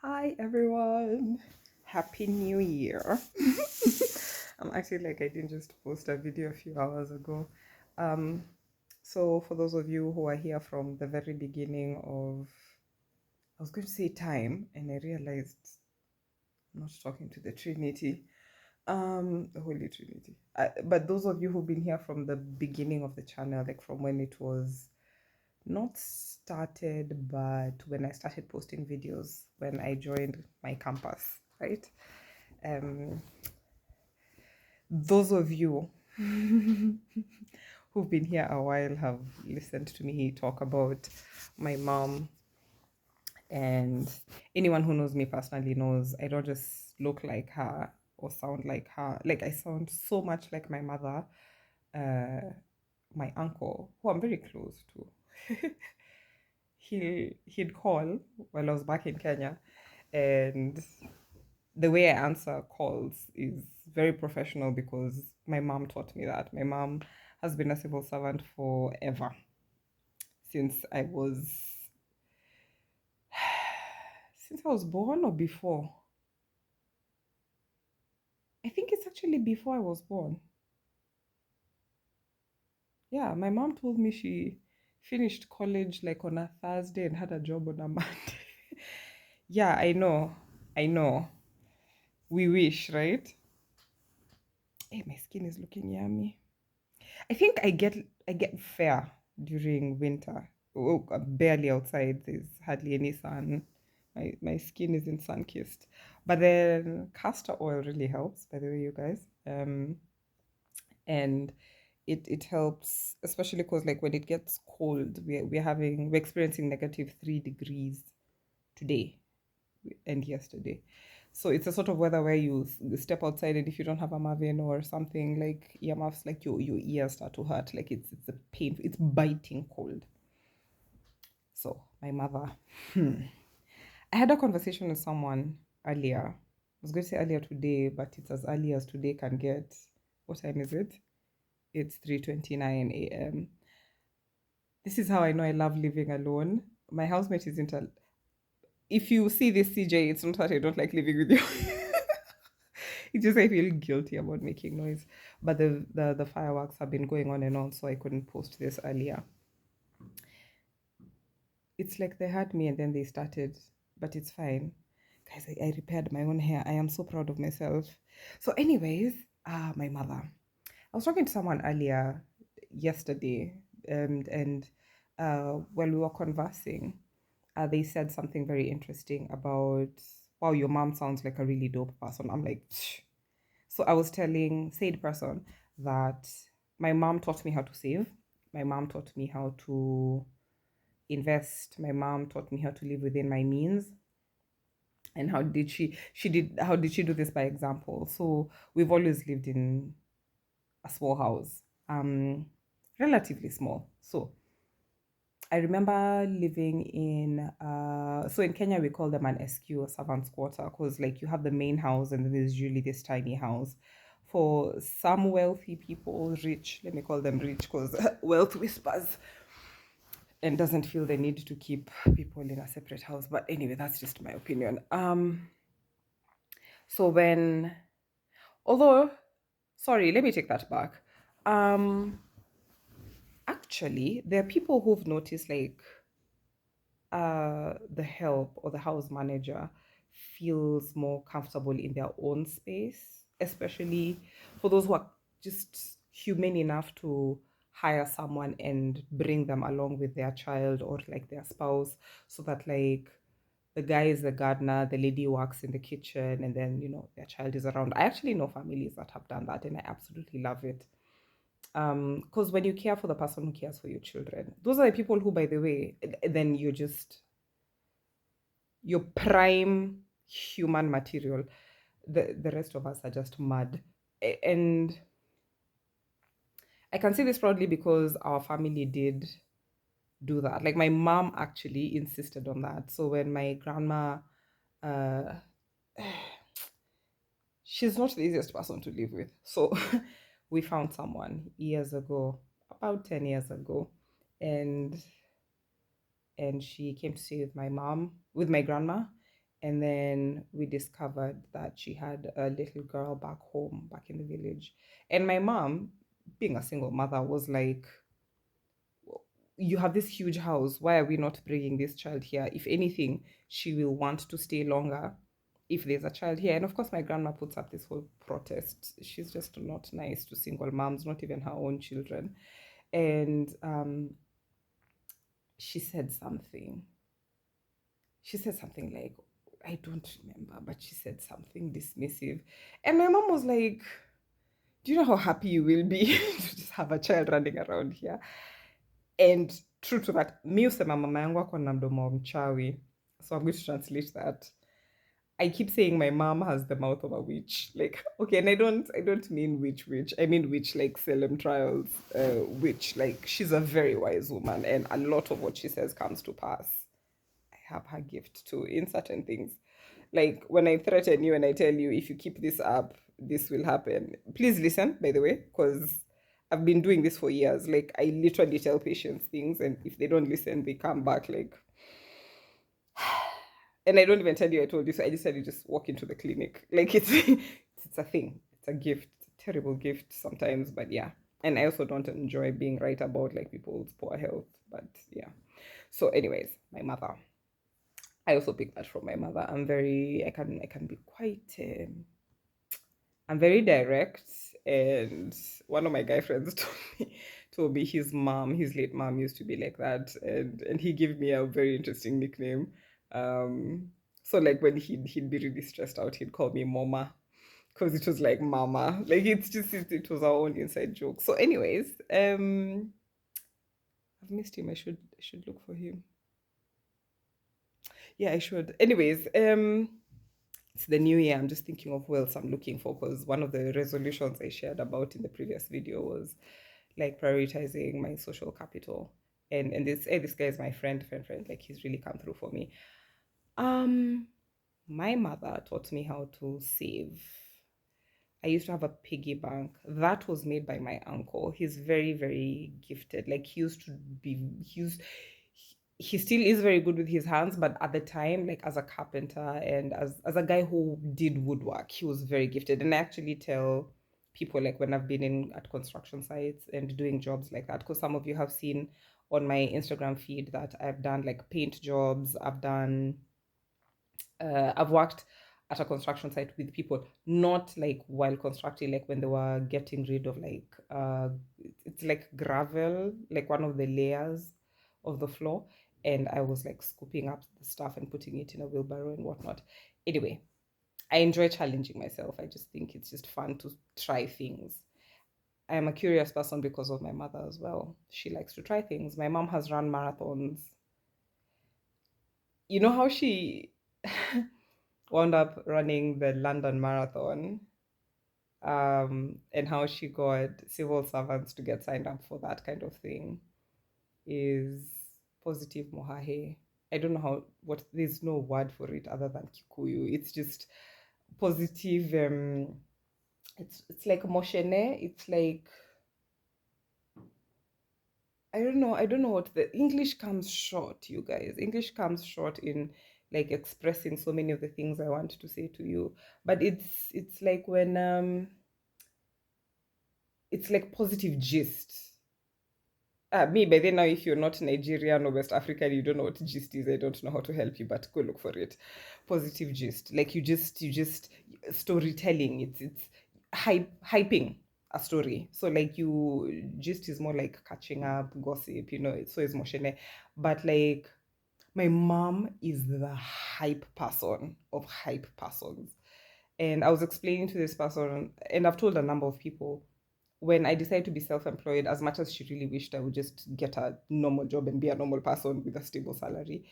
Hi everyone. Happy New Year. I'm actually like I didn't just post a video a few hours ago. Um so for those of you who are here from the very beginning of I was going to say time and I realized I'm not talking to the Trinity. The Holy Trinity. But those of you who've been here from the beginning of the channel, like from when it was not started, but when I started posting videos when I joined my campus, right? Um, those of you who've been here a while have listened to me talk about my mom, and anyone who knows me personally knows I don't just look like her or sound like her. Like I sound so much like my mother, uh, my uncle, who I'm very close to. He'd call while I was back in Kenya, and the way I answer calls is very professional because my mom taught me that. My mom has been a civil servant forever since I was since I was born or before. I think it's actually before I was born. Yeah, my mom told me she finished college like on a Thursday and had a job on a Monday. Yeah, I know. I know. We wish, right? Hey, my skin is looking yummy. I think I get fair during winter. Oh, I'm barely outside. There's hardly any sun. My skin isn't sun kissed. But then castor oil really helps, by the way, you guys. And it helps, especially because like when it gets cold, we're experiencing -3 degrees today and yesterday. So it's a sort of weather where you step outside, and if you don't have a Marvin or something, like earmuffs, like your ears start to hurt. Like it's a pain. It's biting cold. So my mother. I had a conversation with someone earlier. I was going to say earlier today, but it's as early as today can get. What time is it? It's 3:29 a.m. This is how I know I love living alone. My housemate isn't a. If you see this, CJ, it's not that I don't like living with you. It's just I feel guilty about making noise. But the fireworks have been going on and on, so I couldn't post this earlier. It's like they had me and then they started, but it's fine. Guys, I repaired my own hair. I am so proud of myself. So, anyways, my mother. I was talking to someone earlier yesterday, and while we were conversing, they said something very interesting about, wow, your mom sounds like a really dope person. I'm like, "Psh." So I was telling said person that my mom taught me how to save. My mom taught me how to invest. My mom taught me how to live within my means. And how did she do this by example? So we've always lived in a small house, um, relatively small. So I remember living in so in Kenya we call them an SQ, a servant's quarter, because like you have the main house and then there's usually this tiny house. For some wealthy people, rich, let me call them rich because wealth whispers and doesn't feel the need to keep people in a separate house. But anyway, that's just my opinion. So when although sorry, let me take that back. Um Actually there are people who've noticed like the help or the house manager feels more comfortable in their own space, especially for those who are just humane enough to hire someone and bring them along with their child or like their spouse, so that like the guy is the gardener, the lady works in the kitchen, and then their child is around. I actually know families that have done that, and I absolutely love it. Because when you care for the person who cares for your children, those are the people who, by the way, then your prime human material. The rest of us are just mud. And I can say this proudly because our family did do that. Like my mom actually insisted on that. So when my grandma, uh, she's not the easiest person to live with. So we found someone years ago, about 10 years ago, and she came to stay with my mom, with my grandma, And then we discovered that she had a little girl back home, back in the village. And my mom, being a single mother, was like, you have this huge house. Why are we not bringing this child here? If anything, she will want to stay longer if there's a child here. And of course, my grandma puts up this whole protest. She's just not nice to single moms, not even her own children. And she said something. She said something like, I don't remember, but she said something dismissive. And my mom was like, do you know how happy you will be to just have a child running around here? And true to that, mi husema mama yangu ako na mdomo wa mchawi. So I'm going to translate that. I keep saying my mom has the mouth of a witch. Like, okay, and I don't mean witch. I mean witch like Salem trials, witch. Like she's a very wise woman, and a lot of what she says comes to pass. I have her gift too in certain things. Like when I threaten you and I tell you, if you keep this up, this will happen. Please listen, by the way, because I've been doing this for years. Like I literally tell patients things, and if they don't listen, they come back like, and I don't even tell you I told you. So I just tell you just walk into the clinic. Like it's a thing. It's a gift. It's a terrible gift sometimes, but yeah. And I also don't enjoy being right about like people's poor health. But yeah. So, anyways, my mother. I also picked that from my mother. I can be quite I'm very direct, and one of my guy friends told me his late mom used to be like that, and he gave me a very interesting nickname. So like when he'd be really stressed out, he'd call me Mama because it was like Mama. Like it was our own inside joke. So, anyways, I've missed him. I should look for him. Yeah, I should. Anyways, it's the new year. I'm just thinking of who else I'm looking for because one of the resolutions I shared about in the previous video was like prioritizing my social capital. And this guy is my friend. Like he's really come through for me. Um, my mother taught me how to save. I used to have a piggy bank that was made by my uncle. He's very, very gifted. Like he still is very good with his hands, but at the time, like as a carpenter and as a guy who did woodwork, he was very gifted. And I actually tell people like when I've been in at construction sites and doing jobs like that, because some of you have seen on my Instagram feed that I've done like paint jobs, I've worked at a construction site with people, not like while constructing, like when they were getting rid of like it's like gravel, like one of the layers of the floor, and I was like scooping up the stuff and putting it in a wheelbarrow and whatnot. Anyway, I enjoy challenging myself. I just think it's just fun to try things. I am a curious person because of my mother as well. She likes to try things. My mom has run marathons. You know how she wound up running the London Marathon, and how she got civil servants to get signed up for that kind of thing is positive mohahe. I don't know there's no word for it other than Kikuyu. It's just positive. It's like moshene. It's like I don't know what the English comes short, you guys. English comes short in like expressing so many of the things I want to say to you. But it's like when it's like positive gist. Me, by then now, if you're not Nigerian or West African, you don't know what gist is. I don't know how to help you, but go look for it. Positive gist, like you just storytelling. It's hyping a story. So like you gist is more like catching up, gossip. So it's moshene, but like my mom is the hype person of hype persons. And I was explaining to this person, and I've told a number of people when I decided to be self employed, as much as she really wished I would just get a normal job and be a normal person with a stable salary,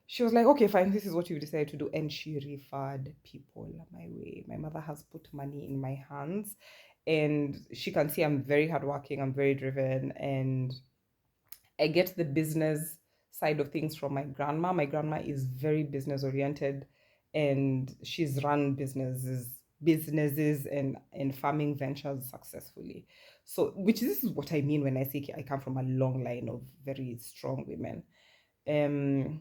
she was like, okay, fine, this is what you've decided to do. And she referred people my way. My mother has put money in my hands, and she can see I'm very hardworking, I'm very driven, and I get the business side of things from my grandma. My grandma is very business oriented, and she's run businesses and farming ventures successfully. So, which this is what I mean when I say I come from a long line of very strong women. Um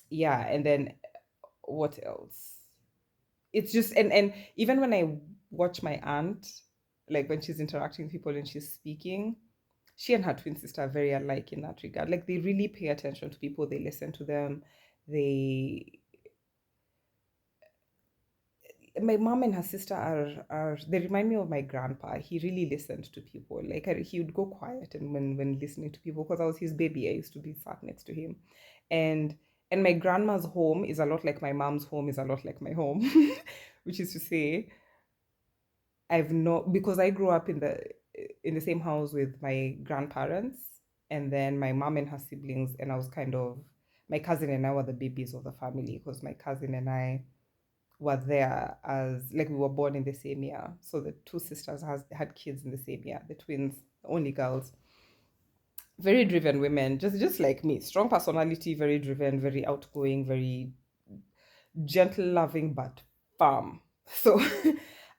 yeah, and then what else? It's just, and even when I watch my aunt, like when she's interacting with people and she's speaking, she and her twin sister are very alike in that regard. Like they really pay attention to people, they listen to them. They My mom and her sister are they remind me of my grandpa. He really listened to people. Like he would go quiet and when listening to people because I was his baby. I used to be sat next to him, and my grandma's home is a lot like my mom's home is a lot like my home, which is to say I've not because I grew up in the same house with my grandparents and then my mom and her siblings, and I was kind of my cousin and I were the babies of the family because my cousin and I were there as like we were born in the same year. So the two sisters had kids in the same year, the twins, only girls. Very driven women, just like me. Strong personality, very driven, very outgoing, very gentle, loving, but firm. So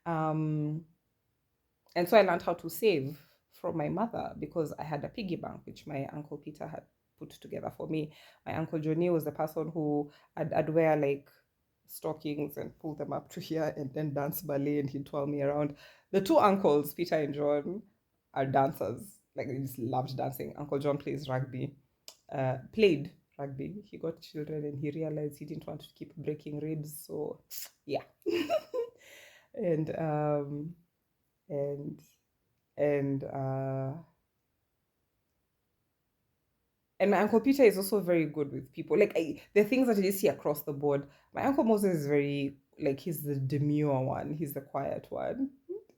um and so I learned how to save from my mother because I had a piggy bank, which my uncle Peter had put together for me. My uncle Johnny was the person who I'd wear like stockings and pull them up to here and then dance ballet and he'd twirl me around. The two uncles, Peter and John, are dancers. Like they just loved dancing. Uncle John played rugby. He got children and he realized he didn't want to keep breaking ribs. So yeah. and and and and my uncle Peter is also very good with people. Like the things that you see across the board. My uncle Moses is very like he's the demure one. He's the quiet one.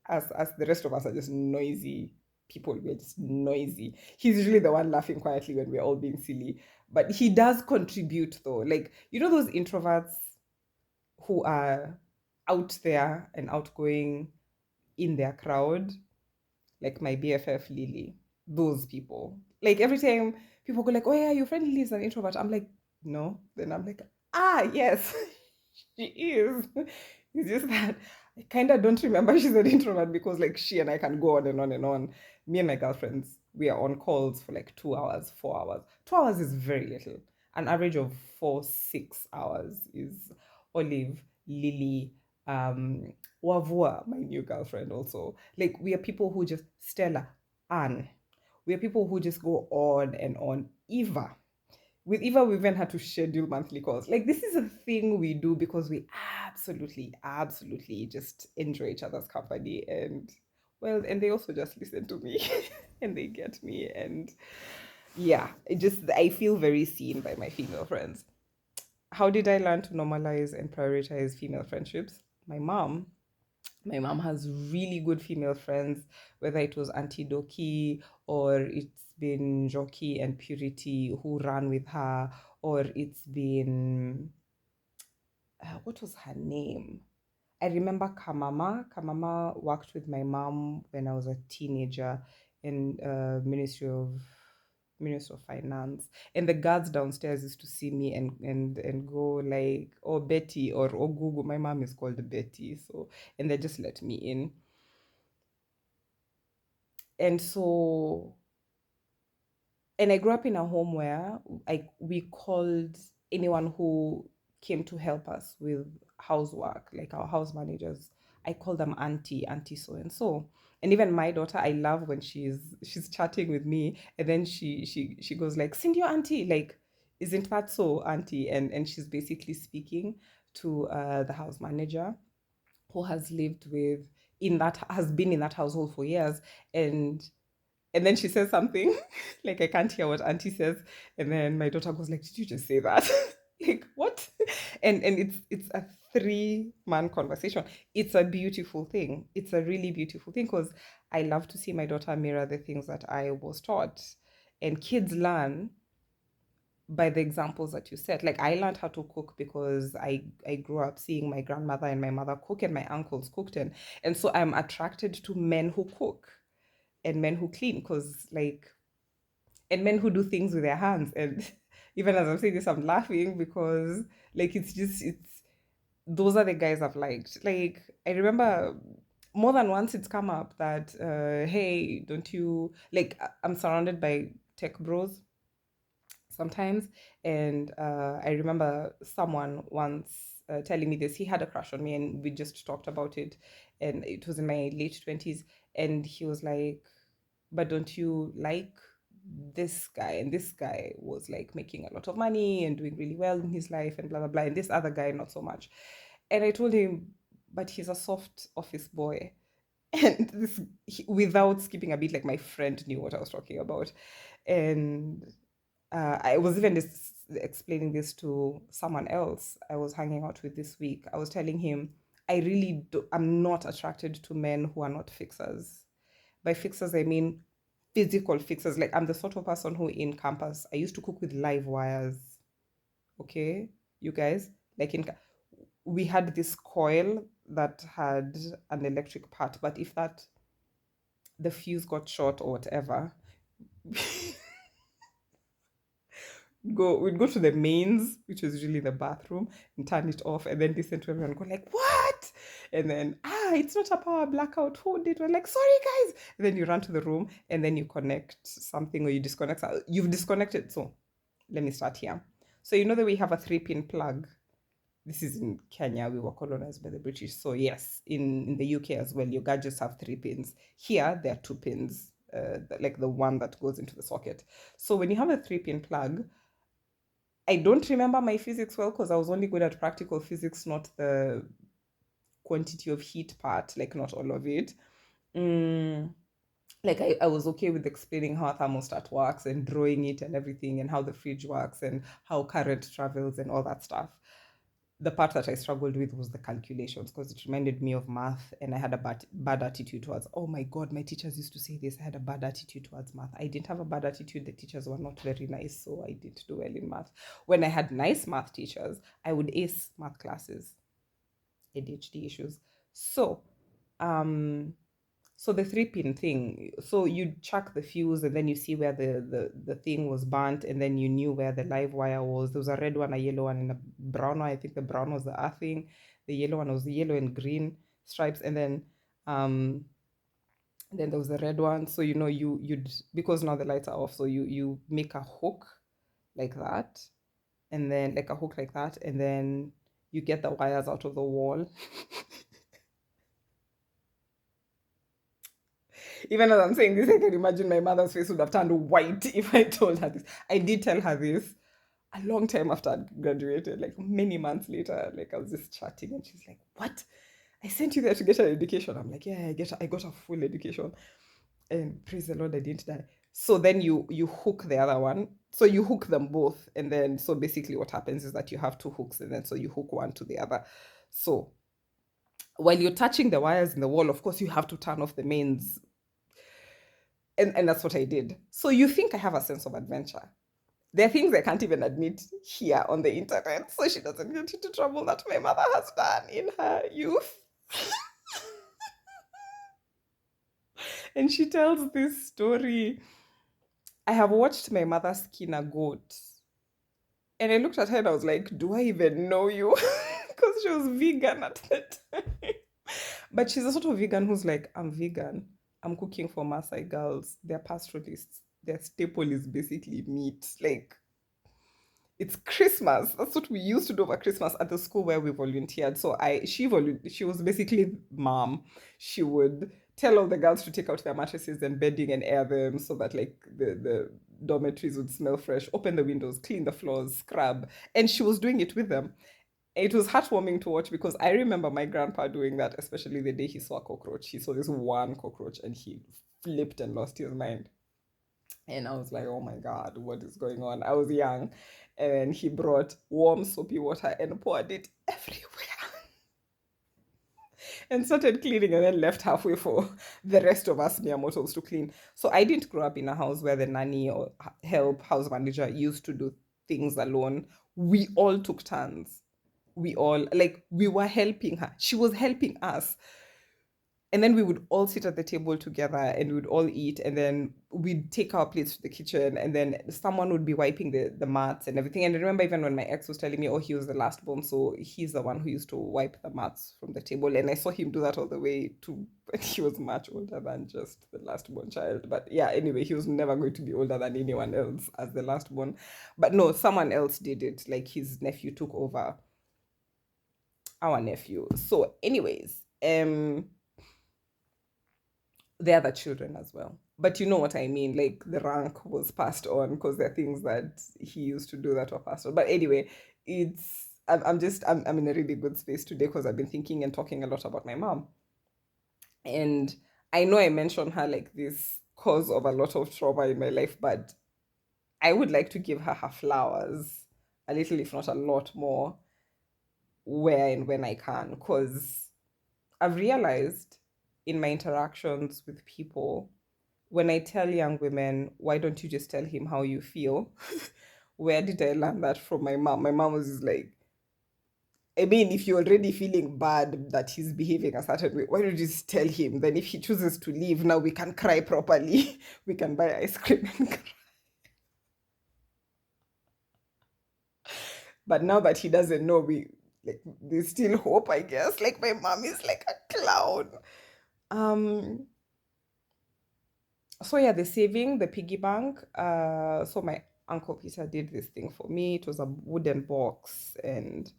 As the rest of us are just noisy people. We're just noisy. He's usually the one laughing quietly when we're all being silly. But he does contribute though. Like you know those introverts who are out there and outgoing in their crowd like my BFF Lily, those people. Like every time people go like, "Oh yeah, your friend Lily is an introvert," I'm like, "No." Then I'm like, "Ah, yes, she is." It's just that I kind of don't remember she's an introvert because like she and I can go on and on and on. Me and my girlfriends, we are on calls for like 2 hours, 4 hours. 2 hours is very little. An average of 4, 6 hours is Olive, Lily, um, Wavua, my new girlfriend also. Like we are people who just Stella, Anne. We are people who just go on and on. Eva. With Eva, we even had to schedule monthly calls. Like this is a thing we do because we absolutely, absolutely just enjoy each other's company and well, and they also just listen to me and they get me and yeah, it just I feel very seen by my female friends. How did I learn to normalize and prioritize female friendships? My mom my mom has really good female friends, whether it was Auntie Doki or it's been Jockey and Purity who ran with her, or it's been, what was her name? I remember Kamama. Kamama worked with my mom when I was a teenager in Ministry of Finance. And the guards downstairs used to see me and go like, oh Betty or oh Google. My mom is called Betty, so and they just let me in. And so and I grew up in a home where we called anyone who came to help us with housework, like our house managers. I call them auntie so and so. And even my daughter, I love when she's chatting with me, and then she goes like, "Cindy, your auntie, like, isn't that so, auntie?" And she's basically speaking to the house manager who has lived with in that has been in that household for years, and then she says something like I can't hear what auntie says, and then my daughter goes like, "Did you just say that?" Like what? And it's a 3-man conversation. It's a beautiful thing. It's a really beautiful thing because I love to see my daughter mirror the things that I was taught, and kids learn by the examples that you set. Like I learned how to cook because I grew up seeing my grandmother and my mother cook and my uncles cooked, and so I'm attracted to men who cook and men who clean because like and men who do things with their hands. And even as I'm saying this, I'm laughing because like it's those are the guys I've liked. Like I remember more than once it's come up that hey, don't you like I'm surrounded by tech bros. sometimes. And I remember someone once telling me this. He had a crush on me, and we just talked about it. And it was in my late 20s. And he was like, but don't you like this guy? And this guy was like making a lot of money and doing really well in his life and blah, blah, blah. And this other guy, not so much. And I told him, but he's a soft office boy. And without skipping a beat, like my friend knew what I was talking about. And I was even explaining this to someone else I was hanging out with this week. I was telling him, I'm not attracted to men who are not fixers. By fixers, I mean physical fixers. Like, I'm the sort of person who in campus, I used to cook with live wires. Okay, you guys, like we had this coil that had an electric part, but if that the fuse got short or whatever, we'd go to the mains, which is usually the bathroom, and turn it off, and then listen to everyone go like, "What?" And then, it's not a power blackout. Who did? We're like, "Sorry, guys." And then you run to the room, and then you connect something, or you disconnect. You've disconnected. So let me start here. So you know that we have a 3-pin plug. This is in Kenya. We were colonized by the British. So yes, in the UK as well, your gadgets have 3 pins. Here, there are 2 pins, like the one that goes into the socket. So when you have a 3-pin plug, I don't remember my physics well because I was only good at practical physics, not the quantity of heat part, like not all of it. Mm, like I was okay with explaining how a thermostat works and drawing it and everything and how the fridge works and how current travels and all that stuff. The part that I struggled with was the calculations because it reminded me of math, and I had a bad attitude towards, oh my God, my teachers used to say this. I had a bad attitude towards math. I didn't have a bad attitude. The teachers were not very nice, so I didn't do well in math. When I had nice math teachers, I would ace math classes. ADHD issues. So, um, so the 3-pin thing, so you chuck the fuse and then you see where the thing was burnt, and then you knew where the live wire was. There was a red one, a yellow one, and a brown one. I think the brown was the earthing. The yellow one was the yellow and green stripes, and then there was the red one. So you know you'd, because now the lights are off, so you make a hook like that, and then like a hook like that, and then you get the wires out of the wall. Even as I'm saying this, I can imagine my mother's face would have turned white if I told her this. I did tell her this a long time after I graduated, like many months later. Like I was just chatting, and she's like, "What? I sent you there to get an education." I'm like, "Yeah, I got a full education, and praise the Lord, I didn't die." So then you hook the other one. So you hook them both, and then so basically what happens is that you have 2 hooks, and then so you hook one to the other. So while you're touching the wires in the wall, of course you have to turn off the mains, and that's what I did. So you think I have a sense of adventure. There are things I can't even admit here on the internet, so she doesn't get into trouble that my mother has done in her youth. And she tells this story. I have watched my mother skin a goat. And I looked at her and I was like, do I even know you? Because she was vegan at the time. But she's a sort of vegan who's like, I'm vegan. I'm cooking for Maasai girls. They're pastoralists. Their staple is basically meat. Like, it's Christmas. That's what we used to do over Christmas at the school where we volunteered. So she was basically mom. She would tell all the girls to take out their mattresses and bedding and air them so that like the dormitories would smell fresh, open the windows, clean the floors, scrub. And she was doing it with them. It was heartwarming to watch because I remember my grandpa doing that, especially the day he saw a cockroach. He saw this one cockroach and he flipped and lost his mind. And I was like, oh my God, what is going on? I was young. And then he brought warm soapy water and poured it everywhere and started cleaning, and then left halfway for the rest of us mere mortals to clean. So I didn't grow up in a house where the nanny or help house manager used to do things alone. We all took turns. We all, like, we were helping her. She was helping us. And then we would all sit at the table together and we would all eat, and then we'd take our plates to the kitchen, and then someone would be wiping the mats and everything. And I remember even when my ex was telling me, oh, he was the last born, so he's the one who used to wipe the mats from the table. And I saw him do that all the way to when he was much older than just the last born child. But yeah, anyway, he was never going to be older than anyone else as the last born. But no, someone else did it. Like his nephew took over our nephew. So, anyways, the other children as well. But you know what I mean? Like the rank was passed on because there are things that he used to do that were passed on. But anyway, I'm in a really good space today because I've been thinking and talking a lot about my mom. And I know I mentioned her like this cause of a lot of trauma in my life, but I would like to give her her flowers a little, if not a lot more, where and when I can. Because I've realized in my interactions with people, when I tell young women, why don't you just tell him how you feel? Where did I learn that from my mom? My mom was just like, I mean, if you're already feeling bad that he's behaving a certain way, why don't you just tell him? Then if he chooses to leave, now we can cry properly. We can buy ice cream and cry. But now that he doesn't know, we like there's still hope, I guess. Like my mom is like a clown. Um, so yeah, the saving, the piggy bank. So my uncle Peter did this thing for me. It was a wooden box, and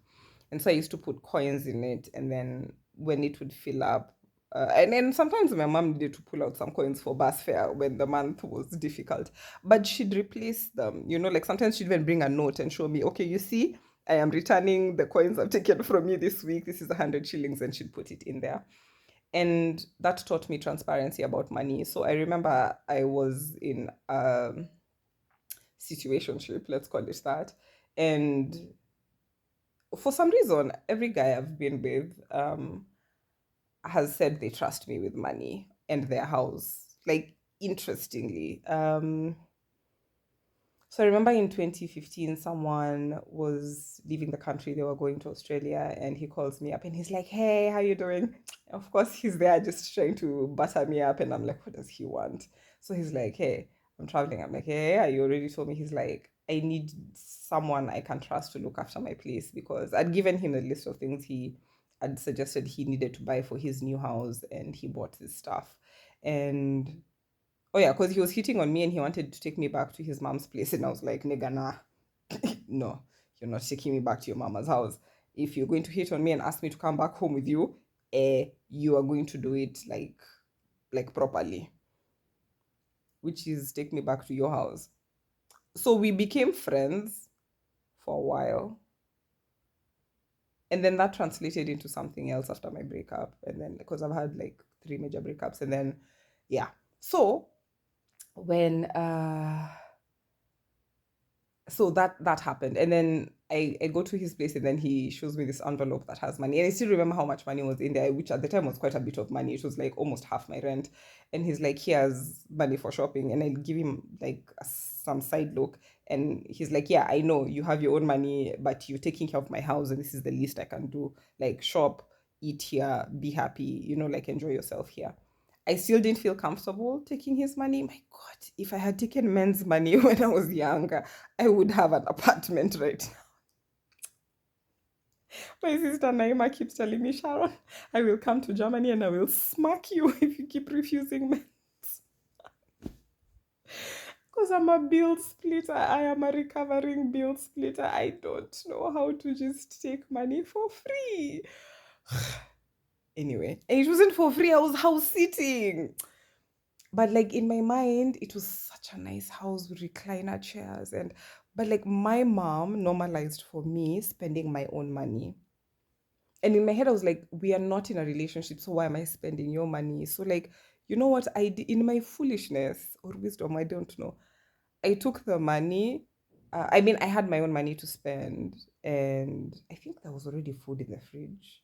so I used to put coins in it, and then when it would fill up, and then sometimes my mom needed to pull out some coins for bus fare when the month was difficult, but she'd replace them. You know, like sometimes she'd even bring a note and show me, okay, you see, I am returning the coins I've taken from you this week. This is 100 shillings, and she'd put it in there. And that taught me transparency about money. So I remember I was in a situationship, let's call it that. And for some reason, every guy I've been with has said they trust me with money and their house. Like, interestingly, so I remember in 2015, someone was leaving the country. They were going to Australia, and he calls me up and he's like, "Hey, how you doing?" Of course, he's there just trying to butter me up, and I'm like, "What does he want?" So he's like, "Hey, I'm traveling." I'm like, "Hey, yeah, you already told me." He's like, "I need someone I can trust to look after my place," because I'd given him a list of things he had suggested he needed to buy for his new house, and he bought this stuff. And oh yeah, because he was hitting on me and he wanted to take me back to his mom's place. And I was like, nigga, nah, no, you're not taking me back to your mama's house. If you're going to hit on me and ask me to come back home with you, you are going to do it like properly, which is take me back to your house. So we became friends for a while. And then that translated into something else after my breakup. And then because I've had like three major breakups, and then yeah. So when so that happened, and then I go to his place, and then he shows me this envelope that has money, and I still remember how much money was in there, which at the time was quite a bit of money. It was like almost half my rent. And he's like, here's money for shopping, and I give him like some side look, and he's like, yeah, I know you have your own money, but you're taking care of my house, and this is the least I can do. Like, shop, eat here, be happy, like enjoy yourself here. I still didn't feel comfortable taking his money. My God, if I had taken men's money when I was younger, I would have an apartment right now. My sister Naima keeps telling me, Sharon, I will come to Germany and I will smack you if you keep refusing men. Because I'm a bill splitter. I am a recovering bill splitter. I don't know how to just take money for free. Anyway, it wasn't for free. I was house sitting. But like in my mind, it was such a nice house with recliner chairs. But like my mom normalized for me spending my own money. And in my head, I was like, we are not in a relationship, so why am I spending your money? So like, you know what I did in my foolishness or wisdom, I don't know. I took the money. I mean, I had my own money to spend, and I think there was already food in the fridge.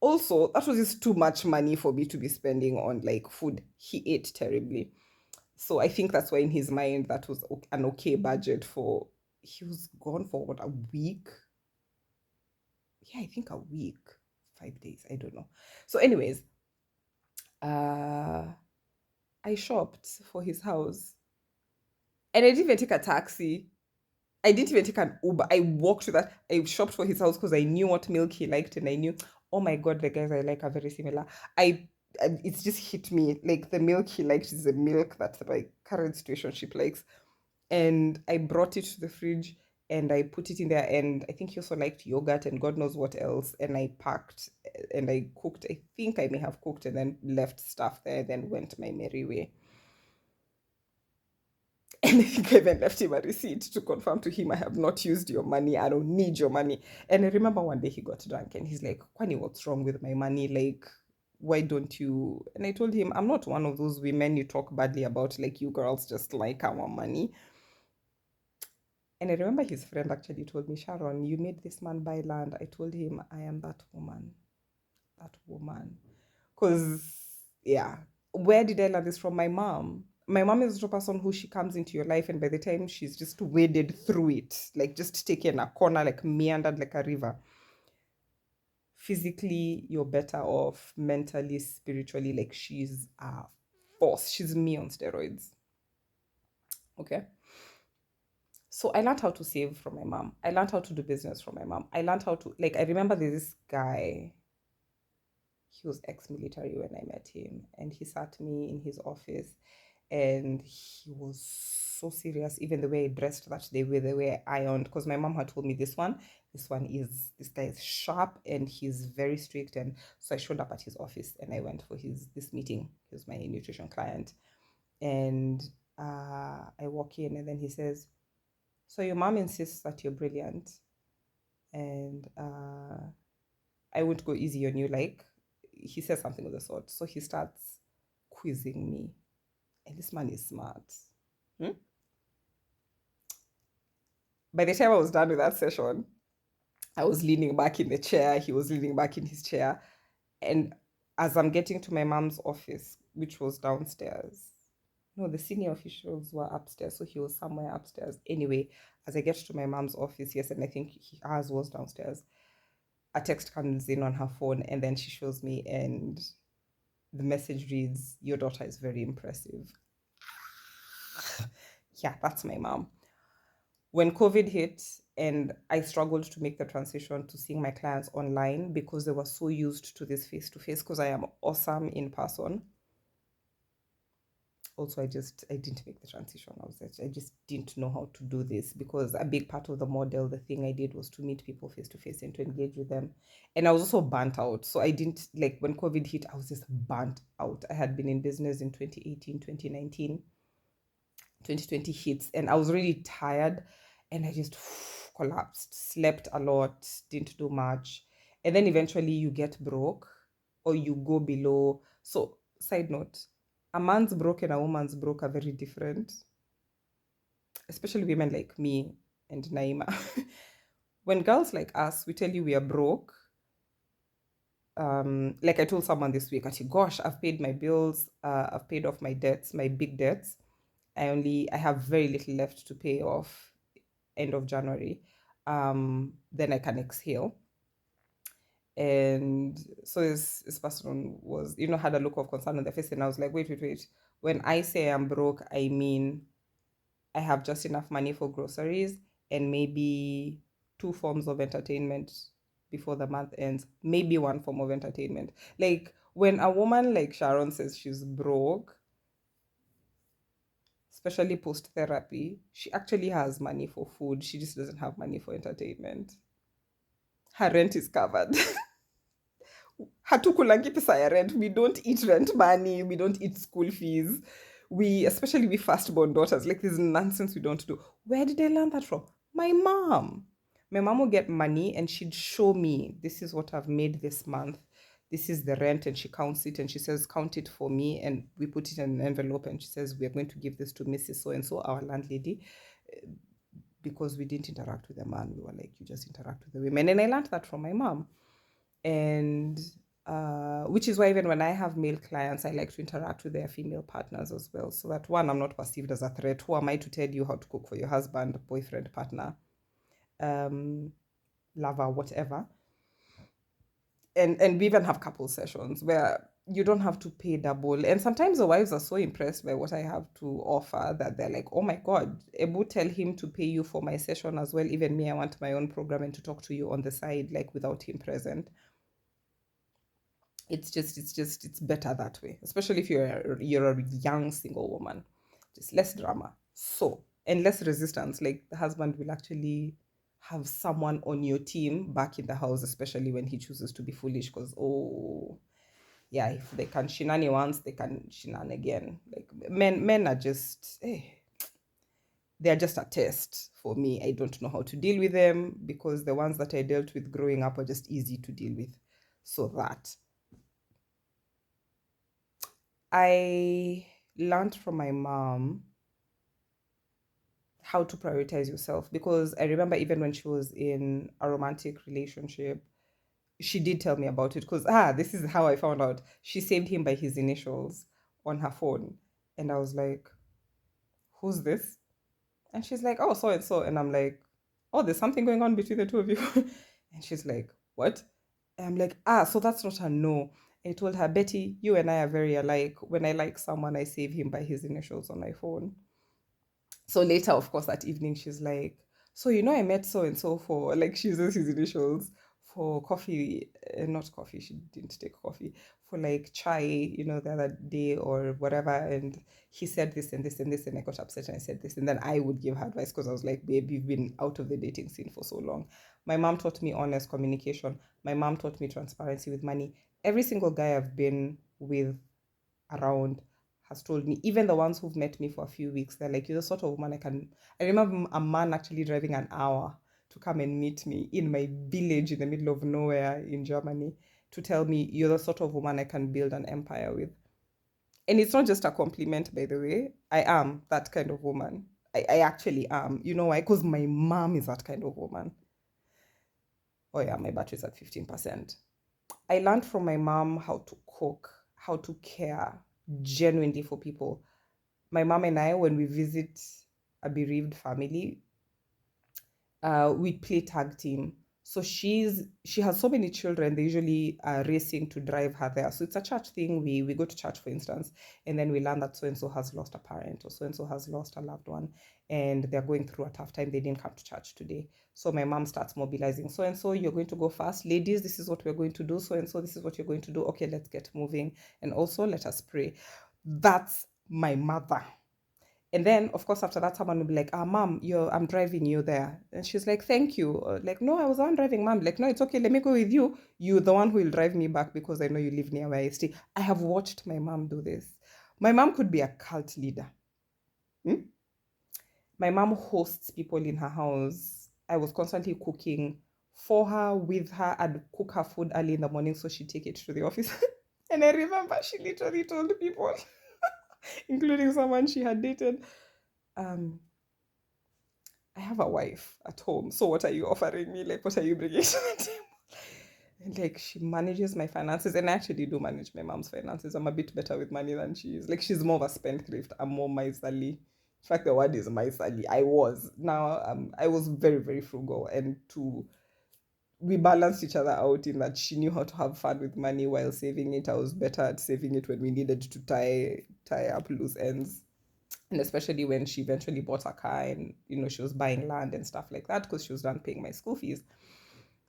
Also, that was just too much money for me to be spending on like food. He ate terribly. So I think that's why in his mind that was an okay budget for. He was gone for what, a week? Yeah, I think a week, 5 days. I don't know. So, anyways, Uh, I shopped for his house, and I didn't even take a taxi. I didn't even take an Uber. I walked to that. I shopped for his house because I knew what milk he liked, and I knew, oh my god, the guys I like are very similar. It's just hit me like the milk he liked is the milk that my current situationship likes, and I brought it to the fridge and I put it in there. And I think he also liked yogurt and God knows what else. And I packed and I cooked. I think I may have cooked and then left stuff there, then went my merry way. And I think I even left him a receipt to confirm to him I have not used your money. I don't need your money. And I remember one day he got drunk and he's like, Kwani, what's wrong with my money? Like, why don't you? And I told him, I'm not one of those women you talk badly about, like, you girls just like our money. And I remember his friend actually told me, Sharon, you made this man buy land. I told him, I am that woman. That woman. Because, yeah, where did I learn this from? My mom. My mom is the person who she comes into your life, and by the time she's just waded through it, like just taken a corner, like meandered like a river. Physically, you're better off. Mentally, spiritually, like she's a force. She's me on steroids. Okay. So I learned how to save from my mom. I learned how to do business from my mom. I learned how to, like, I remember there's this guy, he was ex-military when I met him, and he sat me in his office, and he was so serious. Even the way I dressed that day, with the way I ironed, because my mom had told me this guy is sharp and he's very strict. And so I showed up at his office and I went for this meeting. He was my nutrition client, and I walk in, and then he says, so your mom insists that you're brilliant, and I won't go easy on you. Like, he says something of the sort. So he starts quizzing me. And this man is smart. Hmm? By the time I was done with that session, I was leaning back in the chair. He was leaning back in his chair. And as I'm getting to my mom's office, which was downstairs, no, the senior officials were upstairs. So he was somewhere upstairs. Anyway, as I get to my mom's office, yes, and I think ours was downstairs, a text comes in on her phone, and then she shows me, and the message reads, your daughter is very impressive. Yeah, that's my mom. When COVID hit and I struggled to make the transition to seeing my clients online because they were so used to this face to face, because I am awesome in person. Also, I didn't make the transition. I just didn't know how to do this, because a big part of the model, the thing I did was to meet people face to face and to engage with them. And I was also burnt out. So I didn't, like, when COVID hit, I was just burnt out. I had been in business in 2018, 2019. 2020 hits, and I was really tired, and I just collapsed, slept a lot, didn't do much. And then eventually you get broke or you go below. So, side note, a man's broke and a woman's broke are very different, especially women like me and Naima. When girls like us, we tell you we are broke. Like I told someone this week, I said, gosh, I've paid my bills, I've paid off my debts, my big debts. I have very little left to pay off end of January. Then I can exhale. And so this person was, had a look of concern on their face, and I was like, wait, wait, wait. When I say I'm broke, I mean I have just enough money for groceries and maybe two forms of entertainment before the month ends, maybe one form of entertainment. Like, when a woman like Sharon says she's broke, especially post therapy, she actually has money for food. She just doesn't have money for entertainment. Her rent is covered. Hatukulangi pesa ya rent. We don't eat rent money. We don't eat school fees. Especially we firstborn daughters, like, this nonsense we don't do. Where did I learn that from? My mom. My mom would get money and she'd show me, this is what I've made this month. This is the rent, and she counts it and she says, count it for me. And we put it in an envelope and she says, we're going to give this to Mrs. So and so, our landlady. Because we didn't interact with the man. We were like, you just interact with the women. And I learned that from my mom. And which is why even when I have male clients, I like to interact with their female partners as well. So that, one, I'm not perceived as a threat. Who am I to tell you how to cook for your husband, boyfriend, partner, lover, whatever? And we even have couple sessions where you don't have to pay double. And sometimes the wives are so impressed by what I have to offer that they're like, oh my God, Ebu, tell him to pay you for my session as well. Even me, I want my own program and to talk to you on the side, like without him present. It's better that way, especially if you're a young single woman. Just less drama. So, and less resistance. Like the husband will actually have someone on your team back in the house, especially when he chooses to be foolish, because oh yeah, if they can shenani once, they can shenan again. Like men are just they're just a test for me. I don't know how to deal with them because the ones that I dealt with growing up are just easy to deal with. So that I learned from my mom how to prioritize yourself, because I remember even when she was in a romantic relationship, she did tell me about it, because this is how I found out. She saved him by his initials on her phone. And I was like, who's this? And she's like, oh, so and so. And I'm like, oh, there's something going on between the two of you. And she's like, what? And I'm like, so that's not a no. I told her, Betty, you and I are very alike. When I like someone, I save him by his initials on my phone. So later, of course, that evening, she's like, so I met so and so for, like, she uses his initials for coffee, not coffee, she didn't take coffee, for like chai, the other day or whatever. And he said this and this and this, and I got upset and I said this. And then I would give her advice because I was like, babe, you've been out of the dating scene for so long. My mom taught me honest communication. My mom taught me transparency with money. Every single guy I've been with around has told me, even the ones who've met me for a few weeks, they're like, you're the sort of woman I can. I remember a man actually driving an hour to come and meet me in my village in the middle of nowhere in Germany to tell me, you're the sort of woman I can build an empire with. And it's not just a compliment, by the way. I am that kind of woman. I actually am. You know why? Because my mom is that kind of woman. Oh, yeah, my battery's at 15%. I learned from my mom how to cook, how to care genuinely for people. My mom and I, when we visit a bereaved family, we play tag team. So she has so many children. They usually are racing to drive her there. So it's a church thing. We go to church, for instance, and then we learn that so and so has lost a parent, or so and so has lost a loved one, and they're going through a tough time. They didn't come to church today. So my mom starts mobilizing. So and so, you're going to go first, ladies. This is what we're going to do. So and so, this is what you're going to do. Okay, let's get moving, and also let us pray. That's my mother. And then, of course, after that, someone will be like, mom, I'm driving you there. And she's like, thank you. Like, no, I was the one driving, mom. Like, no, it's okay. Let me go with you. You're the one who will drive me back because I know you live near where I stay. I have watched my mom do this. My mom could be a cult leader. Hmm? My mom hosts people in her house. I was constantly cooking for her, with her. I'd cook her food early in the morning so she'd take it to the office. And I remember she literally told people, including someone she had dated, um, I have a wife at home. So what are you offering me? Like, what are you bringing to the table? And like, she manages my finances, and I actually do manage my mom's finances. I'm a bit better with money than she is. Like, she's more of a spendthrift. I'm more miserly. In fact, the word is miserly. I was. Now, I was very, very frugal, and we balanced each other out in that she knew how to have fun with money while saving it. I was better at saving it when we needed to tie up loose ends. And especially when she eventually bought a car, and she was buying land and stuff like that because she was done paying my school fees.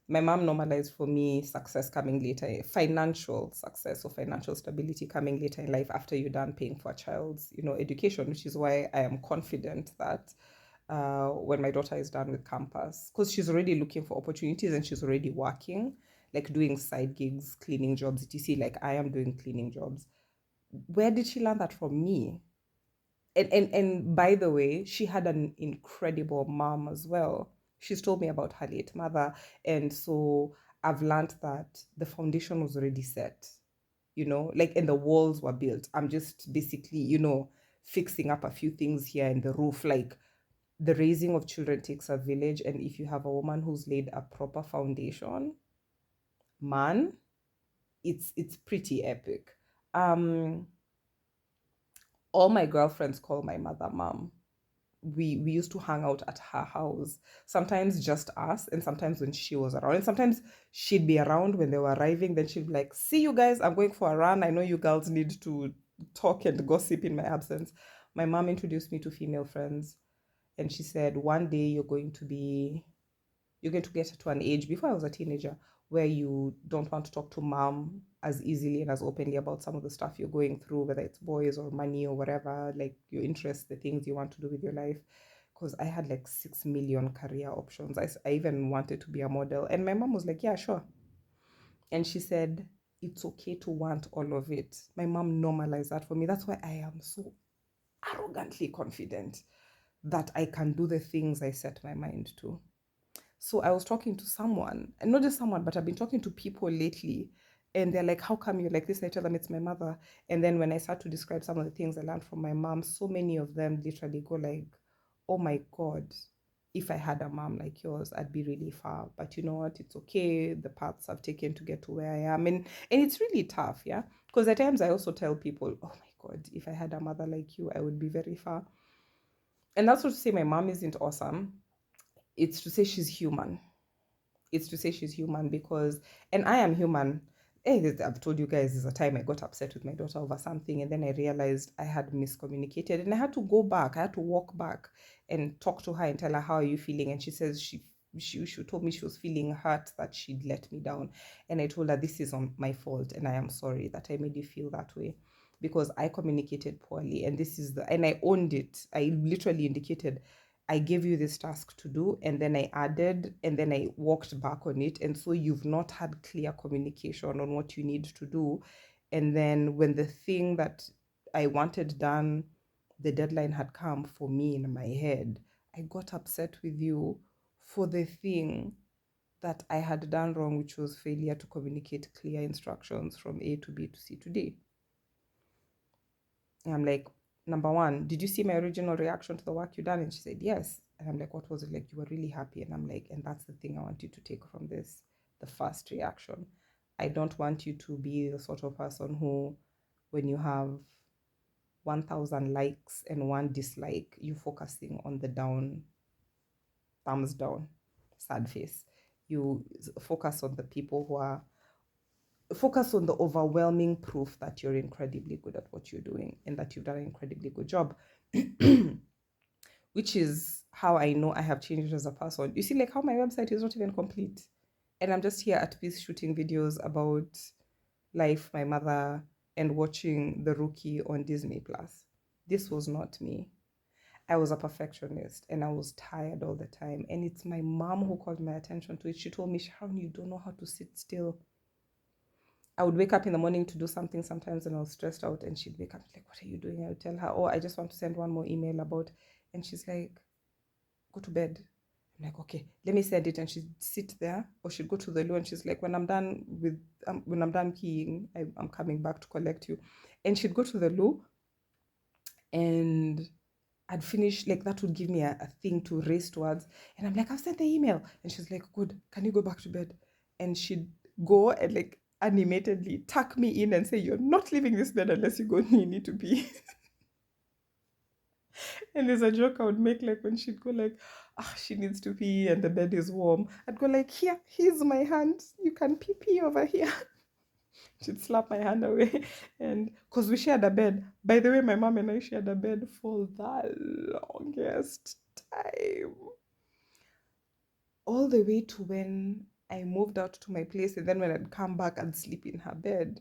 My mom normalized for me success coming later, financial success or financial stability coming later in life after you're done paying for a child's education, which is why I am confident that when my daughter is done with campus, because she's already looking for opportunities and she's already working, like doing side gigs, cleaning jobs, etc. Like I am doing cleaning jobs. Where did she learn that from me? And by the way, she had an incredible mom as well. She's told me about her late mother, and so I've learned that the foundation was already set, like, and the walls were built. I'm just basically, fixing up a few things here in the roof. Like, the raising of children takes a village, and if you have a woman who's laid a proper foundation, man, it's pretty epic. um all my girlfriends call my mother mom. we used to hang out at her house, sometimes just us, and sometimes when she was around, and sometimes she'd be around when they were arriving. Then she'd be like, see you guys, I'm going for a run, I know you girls need to talk and gossip in my absence. My mom introduced me to female friends, and she said one day you're going to get to an age, before I was a teenager, where you don't want to talk to mom as easily and as openly about some of the stuff you're going through, whether it's boys or money or whatever, like your interests, the things you want to do with your life. Because I had like 6 million career options. I even wanted to be a model. And my mom was like, yeah, sure. And she said, it's okay to want all of it. My mom normalized that for me. That's why I am so arrogantly confident that I can do the things I set my mind to. So I was talking to someone, and not just someone, but I've been talking to people lately, and they're like, how come you're like this? I tell them it's my mother. And then when I start to describe some of the things I learned from my mom, so many of them literally go like, oh my God, if I had a mom like yours, I'd be really far. But you know what? It's okay. The paths I've taken to get to where I am. And it's really tough, yeah? Because at times I also tell people, oh my God, if I had a mother like you, I would be very far. And that's not to say my mom isn't awesome. It's to say she's human. It's to say she's human because, and I am human. I've told you guys there's a time I got upset with my daughter over something, and then I realized I had miscommunicated, and I had to go back. I had to walk back and talk to her and tell her, how are you feeling? And she says she told me she was feeling hurt that she'd let me down, and I told her this is on my fault, and I am sorry that I made you feel that way because I communicated poorly, and and I owned it. I literally indicated, I gave you this task to do, and then I added, and then I walked back on it. And so you've not had clear communication on what you need to do. And then when the thing that I wanted done, the deadline had come for me in my head, I got upset with you for the thing that I had done wrong, which was failure to communicate clear instructions from A to B to C to D. And I'm like, number one, did you see my original reaction to the work you done? And she said, yes. And I'm like, what was it like? You were really happy. And I'm like, and that's the thing I want you to take from this, the first reaction. I don't want you to be the sort of person who, when you have 1,000 likes and one dislike, you focusing on the down, thumbs down, sad face. You focus on the people who are focus on the overwhelming proof that you're incredibly good at what you're doing and that you've done an incredibly good job. Which is how I know I have changed as a person. You see, like how my website is not even complete. And I'm just here at peace shooting videos about life, my mother, and watching The Rookie on Disney Plus. This was not me. I was a perfectionist and I was tired all the time. And it's my mom who called my attention to it. She told me, Sharon, you don't know how to sit still. I would wake up in the morning to do something sometimes and I was stressed out, and she'd wake up like, what are you doing? I would tell her, oh, I just want to send one more email about, and she's like, go to bed. I'm like, okay, let me send it. And she'd sit there, or she'd go to the loo and she's like, when I'm done keying, I'm coming back to collect you. And she'd go to the loo and I'd finish, like that would give me a thing to race towards. And I'm like, I've sent the email. And she's like, good, can you go back to bed? And she'd go and like animatedly tuck me in and say, you're not leaving this bed unless you go, you need to pee. And there's a joke I would make, like when she'd go like, she needs to pee and the bed is warm. I'd go like, here's my hand. You can pee over here. She'd slap my hand away. And because we shared a bed. By the way, my mom and I shared a bed for the longest time. All the way to when I moved out to my place, and then when I'd come back, I'd sleep in her bed.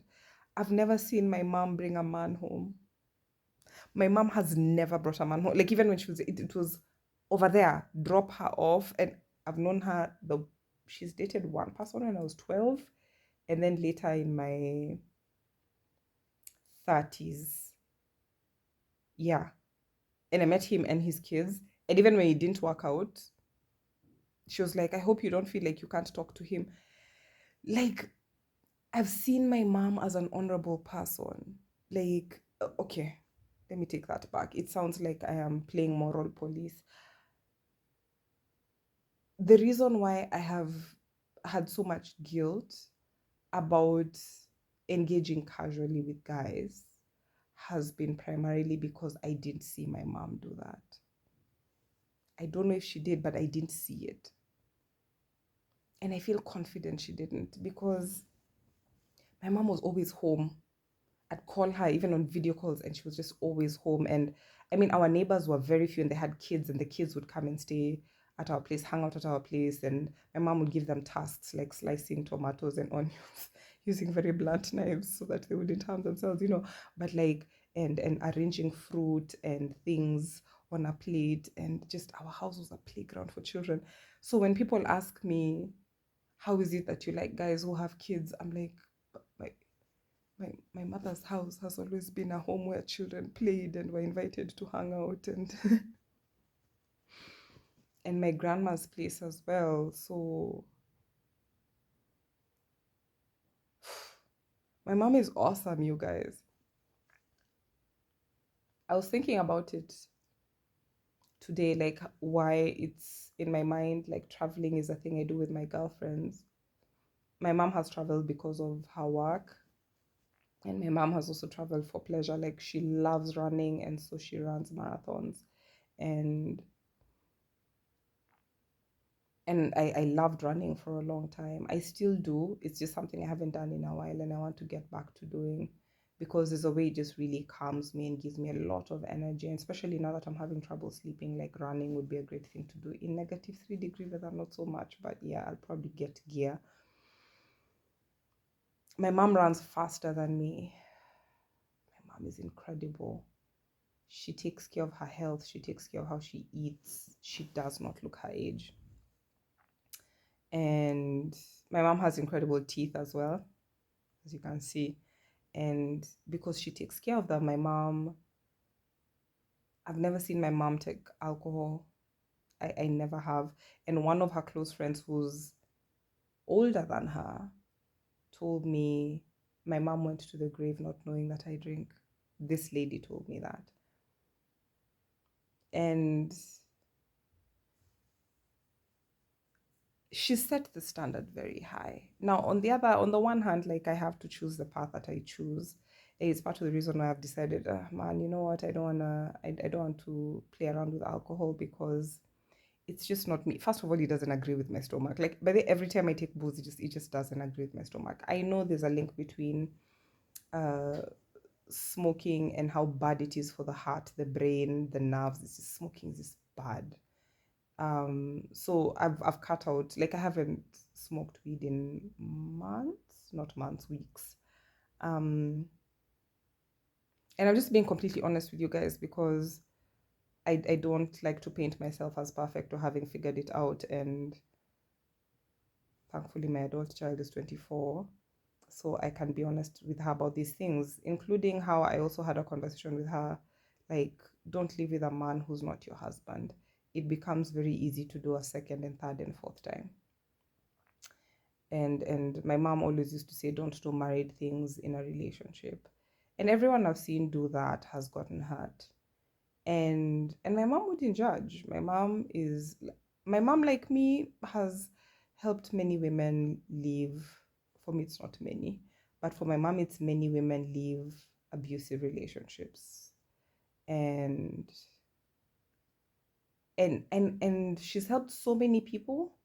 I've never seen my mom bring a man home. My mom has never brought a man home. Like even when it was over there, drop her off. And I've known her, she's dated one person when I was 12, and then later in my 30s. Yeah. And I met him and his kids. And even when it didn't work out, she was like, I hope you don't feel like you can't talk to him. Like, I've seen my mom as an honorable person. Like, okay, let me take that back. It sounds like I am playing moral police. The reason why I have had so much guilt about engaging casually with guys has been primarily because I didn't see my mom do that. I don't know if she did, but I didn't see it. And I feel confident she didn't because my mom was always home. I'd call her even on video calls and she was just always home. And I mean, our neighbors were very few and they had kids, and the kids would come and stay at our place, hang out at our place. And my mom would give them tasks like slicing tomatoes and onions using very blunt knives so that they wouldn't harm themselves. But like, and arranging fruit and things on a plate. And just our house was a playground for children. So when people ask me, how is it that you like guys who have kids? I'm like, my my mother's house has always been a home where children played and were invited to hang out, and and my grandma's place as well. So my mom is awesome, you guys. I was thinking about it today, like why it's in my mind, like traveling is a thing I do with my girlfriends. My mom has traveled because of her work, and my mom has also traveled for pleasure. Like she loves running, and so she runs marathons. And I loved running for a long time. I still do. It's just something I haven't done in a while, and I want to get back to doing because there's a way it just really calms me and gives me a lot of energy. And especially now that I'm having trouble sleeping, like running would be a great thing to do in -3 degree weather, not so much, but yeah, I'll probably get gear. My mom runs faster than me. My mom is incredible. She takes care of her health, she takes care of how she eats. She does not look her age. And my mom has incredible teeth as well, as you can see. And because she takes care of them, I've never seen my mom take alcohol. I never have. And one of her close friends who's older than her told me my mom went to the grave not knowing that I drink. This lady told me that. And she set the standard very high. Now, on the one hand, like I have to choose the path that I choose. It's part of the reason why I've decided, man, you know what? I don't want to play around with alcohol because it's just not me. First of all, it doesn't agree with my stomach. Like, by the every time I take booze, it just doesn't agree with my stomach. I know there's a link between uh smoking and how bad it is for the heart, the brain, the nerves. It's just smoking is just bad. So I've cut out, like I haven't smoked weed in months, not months, weeks. And I'm just being completely honest with you guys because I don't like to paint myself as perfect or having figured it out. And thankfully my adult child is 24, so I can be honest with her about these things, including how I also had a conversation with her, like, don't live with a man who's not your husband. It becomes very easy to do a second and third and fourth time. And my mom always used to say, don't do married things in a relationship. And everyone I've seen do that has gotten hurt. And my mom wouldn't judge. My mom, like me, has helped many women leave. For me, it's not many, but for my mom, it's many women leave abusive relationships. And and and and she's helped so many people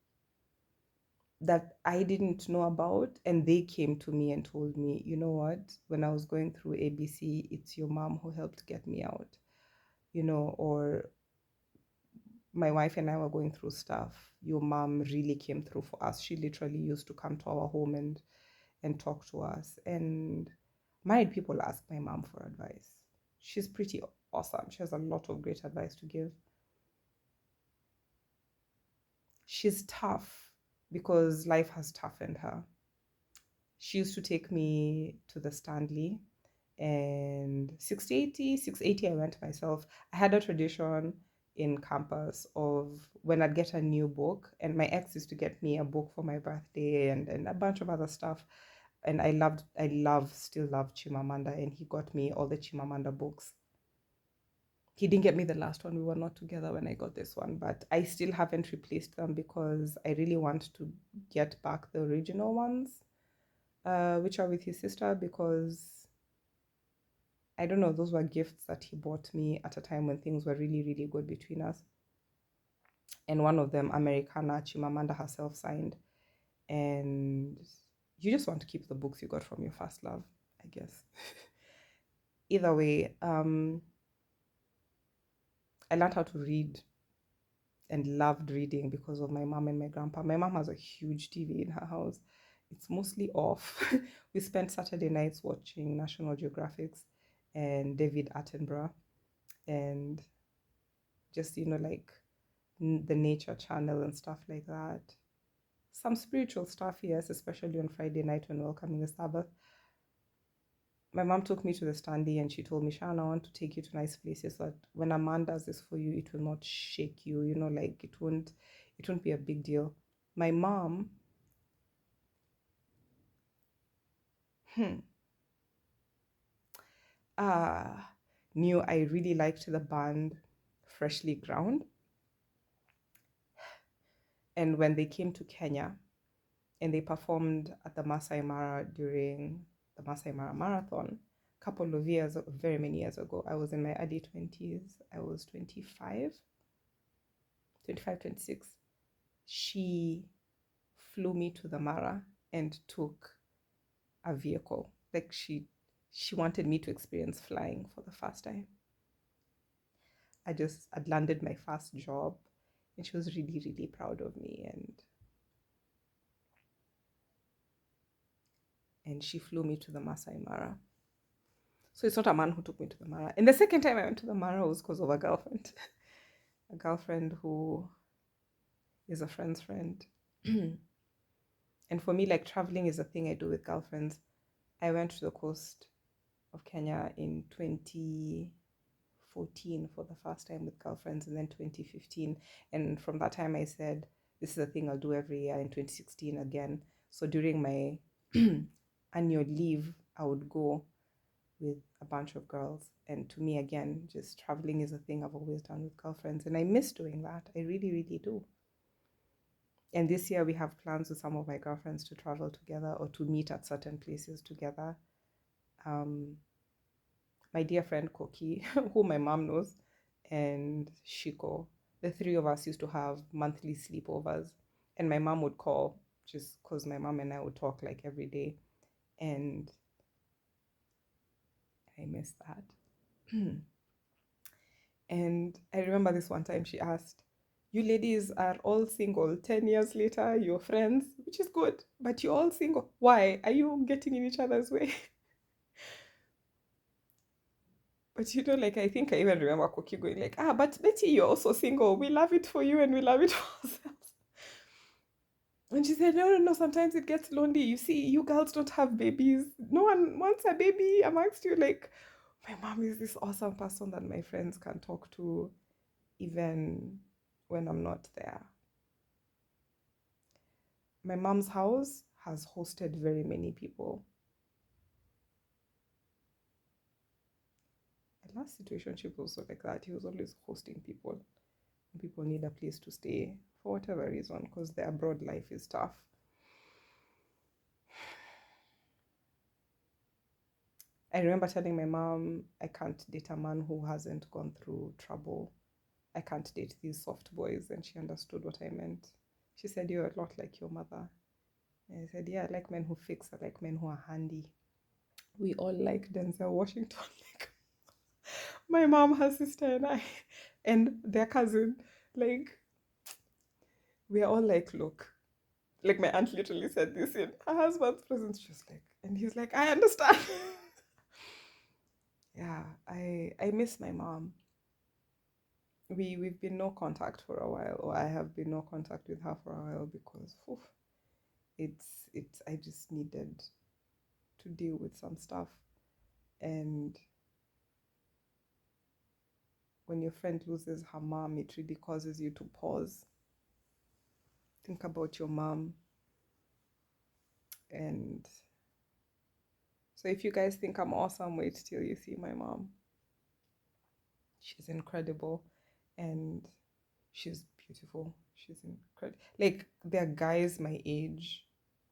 that I didn't know about, and they came to me and told me, you know what, when I was going through ABC, it's your mom who helped get me out, or my wife and I were going through stuff. Your mom really came through for us. She literally used to come to our home and talk to us. And married people ask my mom for advice. She's pretty awesome. She has a lot of great advice to give. She's tough because life has toughened her. She used to take me to the Stanley, and 680 I went myself. I had a tradition in campus of when I'd get a new book, and my ex used to get me a book for my birthday and a bunch of other stuff. And still love Chimamanda, and he got me all the Chimamanda books. He didn't get me the last one. We were not together when I got this one, but I still haven't replaced them because I really want to get back the original ones, which are with his sister, because I don't know, those were gifts that he bought me at a time when things were really, really good between us. and one of them, Americana, Chimamanda herself signed. And you just want to keep the books you got from your first love, I guess. Either way, I learned how to read and loved reading because of my mom and my grandpa. My mom has a huge TV in her house. It's mostly off. We spent Saturday nights watching National Geographics and David Attenborough and just, like the nature channel and stuff like that. Some spiritual stuff, yes, especially on Friday night when welcoming the Sabbath. My mom took me to the standee and she told me, Shan, I want to take you to nice places so that when a man does this for you, it will not shake you, like it won't be a big deal. My mom, hmm, uh, knew I really liked the band Freshly Ground. And when they came to Kenya and they performed at the Masai Mara during the Masai Mara Marathon, a couple of years, very many years ago, I was in my early 20s. I was 25, 26. She flew me to the Mara and took a vehicle. Like she wanted me to experience flying for the first time. I'd landed my first job and she was really, really proud of me and she flew me to the Masai Mara. So it's not a man who took me to the Mara. And the second time I went to the Mara was because of a girlfriend. A girlfriend who is a friend's friend. And for me, like traveling is a thing I do with girlfriends. I went to the coast of Kenya in 2014 for the first time with girlfriends, and then 2015. And from that time, I said, this is a thing I'll do every year. In 2016 again. So during my annual leave, I would go with a bunch of girls. And to me, again, just traveling is a thing I've always done with girlfriends. And I miss doing that. I really, really do. And this year, we have plans with some of my girlfriends to travel together or to meet at certain places together. My dear friend Koki, who my mom knows, and Shiko, the three of us used to have monthly sleepovers. And my mom would call just because my mom and I would talk like every day. And I miss that. And I remember this one time she asked, you ladies are all single. 10 years later, you're friends, which is good, but you're all single. Why? Are you getting in each other's way? But like I think I even remember Koki going like, but Betty, you're also single. We love it for you and we love it for ourselves. And she said, no, no, no, sometimes it gets lonely. You see, you girls don't have babies. No one wants a baby amongst you. Like, my mom is this awesome person that my friends can talk to even when I'm not there. My mom's house has hosted very many people. My last situationship was also like that. He was always hosting people. People need a place to stay for whatever reason because their abroad life is tough. I remember telling my mom I can't date a man who hasn't gone through trouble. I can't date these soft boys, and she understood what I meant. She said, you're a lot like your mother. And I said, yeah, I like men who fix, I like men who are handy. We all like Denzel Washington. Like my mom, her sister, and I, and their cousin. Like, we are all like, look, like my aunt literally said this in her husband's presence. She's like, and he's like, I understand. Yeah, I miss my mom. We've been no contact for a while, or I have been no contact with her for a while because it's I just needed to deal with some stuff. And when your friend loses her mom, it really causes you to pause, think about your mom. And so if you guys think I'm awesome, wait till you see my mom. She's incredible and she's beautiful. She's incredible. Like, there are guys my age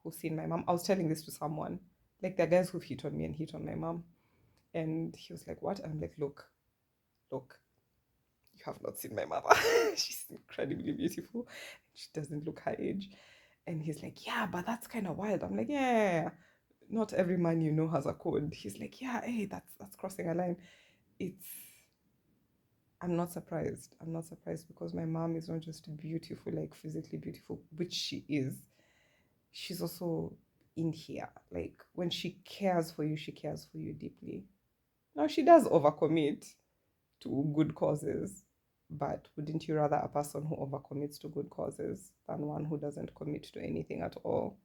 who've seen my mom. I was telling this to someone. Like, there are guys who've hit on me and hit on my mom. And he was like, what? And I'm like, look, You have not seen my mother. She's incredibly beautiful. She doesn't look her age. And he's like, yeah, but that's kind of wild. I'm like, yeah, not every man you know has a code. He's like, yeah, hey, that's crossing a line. It's I'm not surprised. I'm not surprised because my mom is not just beautiful, like physically beautiful, which she is. She's also in here. Like when she cares for you, she cares for you deeply. Now she does overcommit to good causes, but wouldn't you rather a person who overcommits to good causes than one who doesn't commit to anything at all?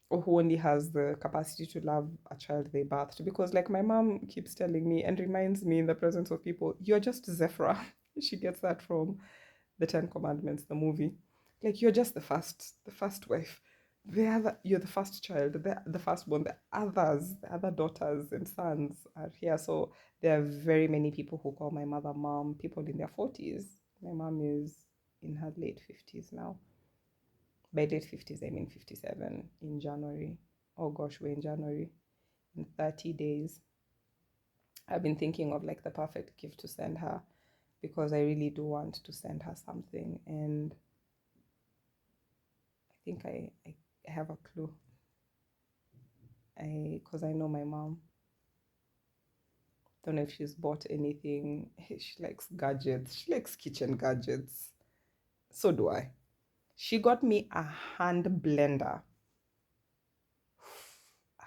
Or who only has the capacity to love a child they birthed? Because, like, my mom keeps telling me and reminds me in the presence of people, you're just Zephra. She gets that from the Ten Commandments, the movie. Like, you're just the first wife. You're the first child, the firstborn. The other daughters and sons are here. So there are very many people who call my mother mom, people in their 40s. My mom is in her late 50s now. By late 50s, I mean 57 in January. Oh gosh, we're in January. In 30 days. I've been thinking of like the perfect gift to send her because I really do want to send her something. And I think I have a clue. Because I know my mom. Don't know if she's bought anything. She likes gadgets. She likes kitchen gadgets. So do I. She got me a hand blender, a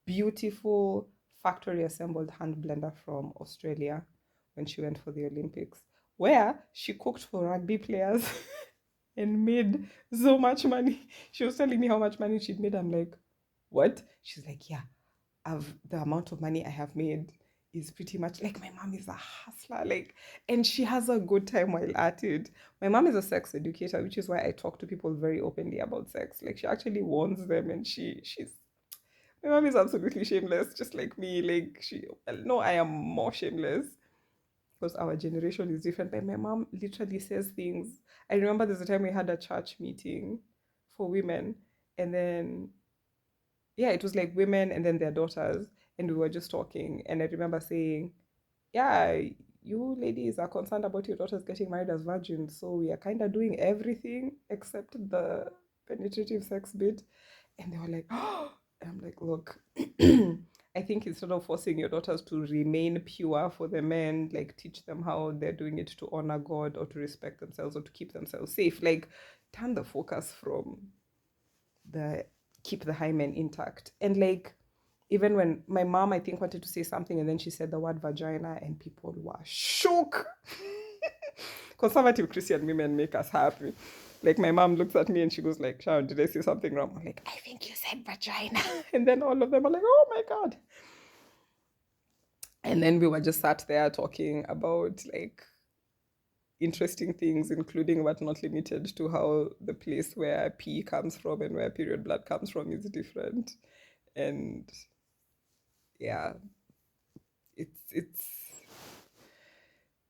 beautiful factory assembled hand blender from Australia when she went for the Olympics, where she cooked for rugby players and made so much money. She was telling me how much money she'd made. I'm like, what? She's like, yeah, the amount of money I have made is pretty much like my mom is a hustler, like, and she has a good time while at it. My mom is a sex educator, which is why I talk to people very openly about sex. Like she actually warns them, and she's my mom is absolutely shameless, just like me. Like she, no, I am more shameless because our generation is different. But my mom literally says things. I remember there's a time we had a church meeting for women, and then yeah, it was like women and then their daughters, and we were just talking. And I remember saying, yeah, you ladies are concerned about your daughters getting married as virgins, so we are kind of doing everything except the penetrative sex bit. And they were like, oh, and I'm like, look, I think instead of forcing your daughters to remain pure for the men, like teach them how they're doing it to honor God or to respect themselves or to keep themselves safe. Like, turn the focus from the keep the hymen intact. And like, even when my mom, I think, wanted to say something and then she said the word vagina, and people were shook. Conservative Christian women make us happy. Like my mom looks at me and she goes like, Sharon, did I say something wrong? I'm like, I think you said vagina. And then all of them are like, oh my God. And then we were just sat there talking about like interesting things, including but not limited to how the place where pee comes from and where period blood comes from is different. And yeah, it's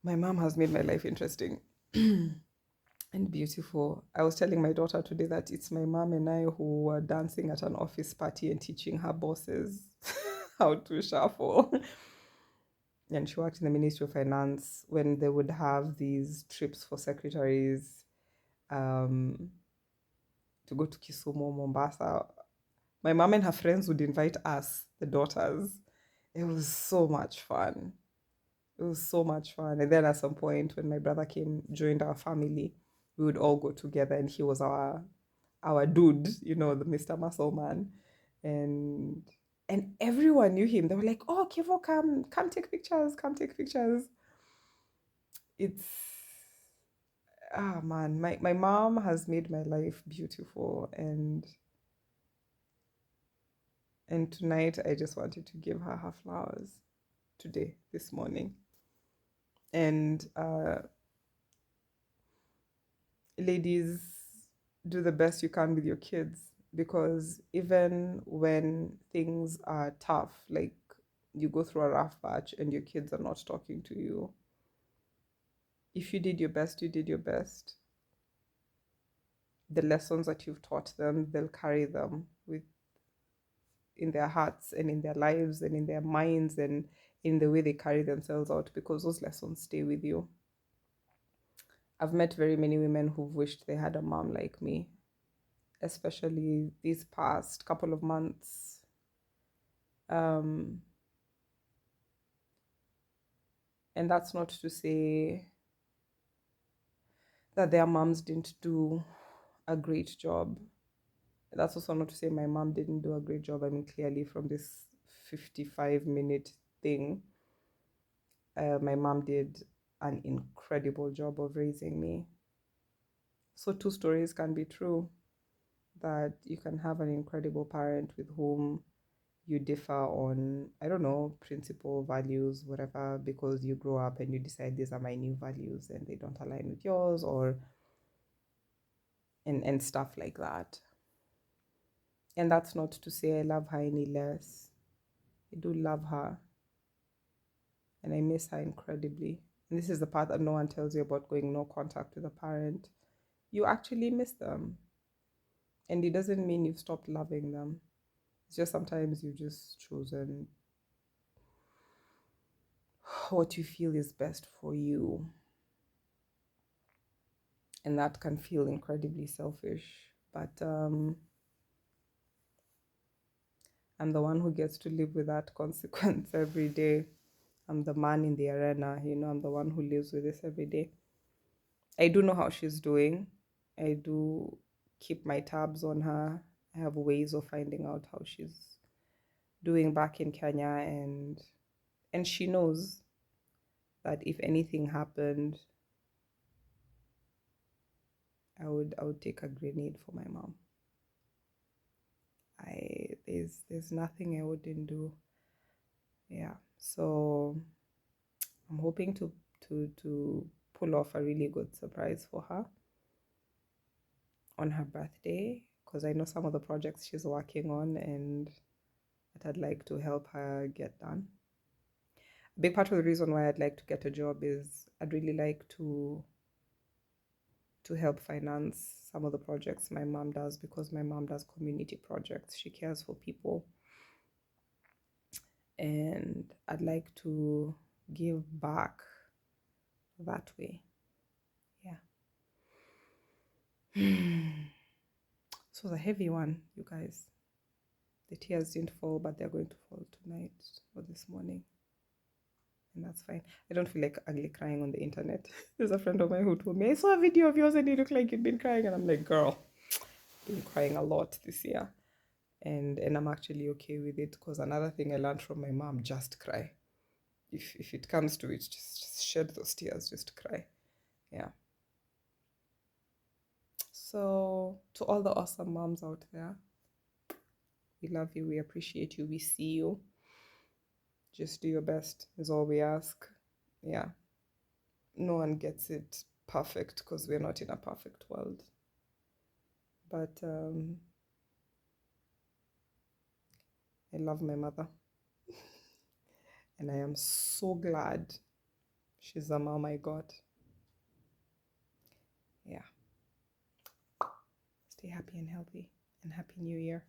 my mom has made my life interesting and beautiful. I was telling my daughter today that it's my mom and I who were dancing at an office party and teaching her bosses how to shuffle. And she worked in the Ministry of Finance when they would have these trips for secretaries um, to go to Kisumu, Mombasa. My mom and her friends would invite us, the daughters. It was so much fun. It was so much fun. And then at some point, when my brother came, joined our family, we would all go together, and he was our dude, the Mr. Muscle Man, and everyone knew him. They were like, "Oh, Kivo, come take pictures, come take pictures." It's man, my mom has made my life beautiful, and tonight I just wanted to give her flowers today, this morning, and ladies, do the best you can with your kids, because even when things are tough, like you go through a rough patch and your kids are not talking to you, if you did your best, you did your best. The lessons that you've taught them, they'll carry them with in their hearts and in their lives and in their minds and in the way they carry themselves out, because those lessons stay with you. I've met very many women who've wished they had a mom like me, especially these past couple of months. Um, and that's not to say that their moms didn't do a great job. That's also not to say my mom didn't do a great job. I mean, clearly from this 55-minute thing, my mom did an incredible job of raising me. So, two stories can be true, that you can have an incredible parent with whom you differ on, I don't know, principle, values, whatever, because you grow up and you decide these are my new values and they don't align with yours, or and stuff like that. And that's not to say I love her any less. I do love her and I miss her incredibly. And this is the part that no one tells you about going no contact with a parent. You actually miss them. And it doesn't mean you've stopped loving them. It's just sometimes you've just chosen what you feel is best for you. And that can feel incredibly selfish. But I'm the one who gets to live with that consequence every day. I'm the man in the arena, I'm the one who lives with this every day. I do know how she's doing. I do keep my tabs on her. I have ways of finding out how she's doing back in Kenya, and she knows that if anything happened, I would take a grenade for my mom. There's nothing I wouldn't do. Yeah. So I'm hoping to pull off a really good surprise for her on her birthday, because I know some of the projects she's working on and that I'd like to help her get done. A big part of the reason why I'd like to get a job is I'd really like to help finance some of the projects my mom does, because my mom does community projects. She cares for people. And I'd like to give back that way. Yeah. This was a heavy one, you guys. The tears didn't fall, but they're going to fall tonight or this morning. And that's fine. I don't feel like ugly crying on the internet. There's a friend of mine who told me, I saw a video of yours and you look like you'd been crying. And I'm like, girl, I've been crying a lot this year. And I'm actually okay with it, because another thing I learned from my mom, just cry. If it comes to it, just shed those tears, just cry. Yeah. So to all the awesome moms out there, we love you, we appreciate you, we see you. Just do your best is all we ask. Yeah. No one gets it perfect because we're not in a perfect world. But I love my mother. And I am so glad she's the mom I got. Yeah. Stay happy and healthy, and Happy New Year.